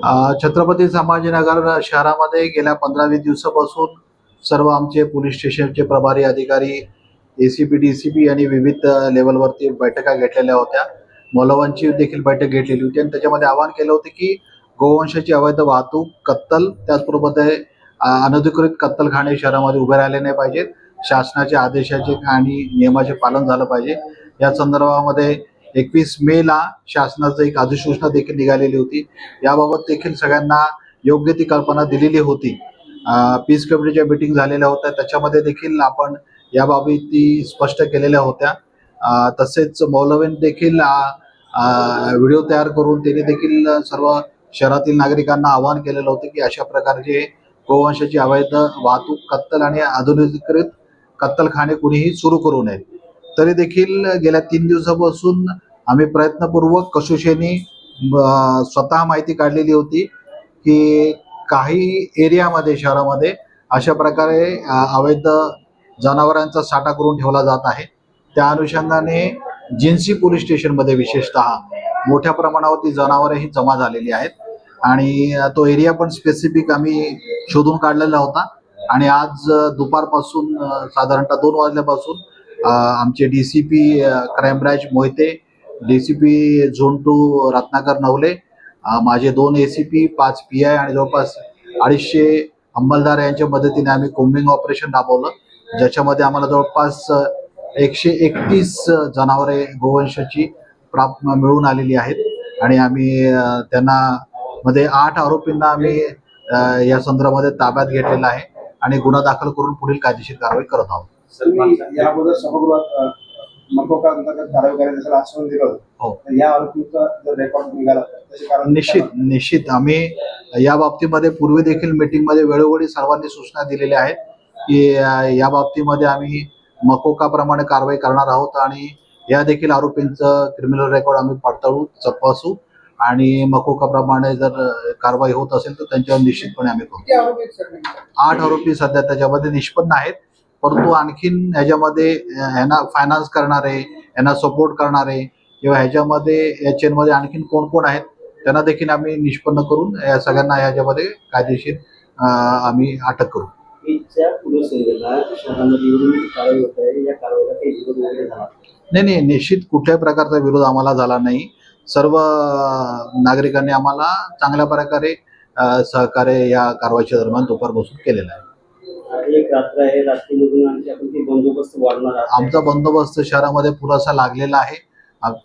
छत्रपती संभाजीनगर शहरामध्ये गेल्या 15-20 दिवसापासून सर्व आमचे पोलीस स्टेशनचे प्रभारी अधिकारी, एसीपी, डीसीपी आणि विविध लेवलवरती बैठका घेतलेल्या होत्या. मौलवांची देखील बैठक घेतलेली होती आणि त्याच्यामध्ये आवाहन केलं होतं की गोवंशाची अवैध वाहतूक, कत्तल, त्याचबरोबर अनधिकृत कत्तलखाने शहरामध्ये उभे राहिले नाही पाहिजेत. शासनाच्या आदेशाचे आणि नियमाचे पालन झालं पाहिजे. या संदर्भामध्ये 21 मेला शासनाचं एक अधिसूचना देखील निघालेली होती. याबाबत देखील सगळ्यांना योग्य ती कल्पना दिलेली होती. पीस कमिटीच्या मीटिंग झालेल्या होत्या, त्याच्यामध्ये देखील आपण या बाबी स्पष्ट केलेल्या होत्या. तसेच मौलवींनी देखील व्हिडिओ तयार करून त्यांनी देखील सर्व शहरातील नागरिकांना आवाहन केलेलं होतं की अशा प्रकारचे गोवंशाची अवैध वाहतूक, कत्तल आणि अनधिकृत कत्तलखाने कुणीही सुरू करू नयेत. तरी देखील गेल्या 3 दिवसापासून आम्ही प्रयत्नपूर्वक कसोशीने स्वतः माहिती काढलेली होती की काही एरियामध्ये शहरामध्ये अशा प्रकारे अवैध जनावरांचा साठा करून ठेवला जात आहे. त्या अनुषंगाने जिन्सी पोलीस स्टेशनमध्ये विशेषतः मोठ्या प्रमाणावरती जनावरे ही जमा झालेली आहेत आणि तो एरिया पण स्पेसिफिक आम्ही शोधून काढलेला होता. आणि आज दुपारपासून साधारणतः 2 वाजल्यापासून आमचे DCP crime branch Mohite, DCP zone 2 Ratnakar Navale, माझे 2 एसीपी, 5 पीआय आणि जवळपास 250 अंमलदार यांच्या मदतीने आम्ही कोम्बिंग ऑपरेशन राबवलं, ज्याच्यामध्ये आम्हाला जवळपास 131 जनावरे गोवंशाची प्राप्त मिळून आलेली आहेत आणि आम्ही त्यांना मध्ये 8 आरोपींना आम्ही या संदर्भामध्ये ताब्यात घेतलेला आहे आणि गुन्हा दाखल करून पुढील कायदेशीर कारवाई करत आहोत. या अगोदर सभागृहात मकोका अंतर्गत कारवाई करायचं आश्वासन दिलं होतं. हो, या आरोपीचा जर रेकॉर्ड निघाला त्याचे कारण निश्चित आम्ही या बाबतीमध्ये पूर्वी देखील मीटिंगमध्ये वेळोवेळी सर्वांनी सूचना दिलेल्या आहेत की या बाबतीमध्ये आम्ही मकोकाप्रमाणे कारवाई करणार आहोत आणि या देखील आरोपींचं क्रिमिनल रेकॉर्ड आम्ही पडताळू, तपासू आणि मकोकाप्रमाणे जर कारवाई होत असेल तर त्यांच्यावर निश्चितपणे आम्ही करू. 8 आरोपी सध्या त्याच्यामध्ये निष्पन्न आहेत, परंतु आणखीन ह्याच्यामध्ये ह्यांना फायनान्स करणारे, यांना सपोर्ट करणारे किंवा ह्याच्यामध्ये या चेनमध्ये आणखीन कोण कोण आहेत त्यांना देखील आम्ही निष्पन्न करून या सगळ्यांना ह्याच्यामध्ये कायदेशीर आम्ही अटक करू. नाही, निश्चित कुठल्याही प्रकारचा विरोध आम्हाला झाला नाही. सर्व नागरिकांनी आम्हाला चांगल्या प्रकारे सहकार्य या कारवाईच्या दरम्यान दुपारपासून केलेलं आहे. आमचा बंदोबस्त शहरामध्ये पुरेसा लागलेला आहे.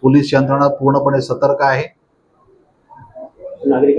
पोलीस यंत्रणा पूर्णपणे सतर्क आहे.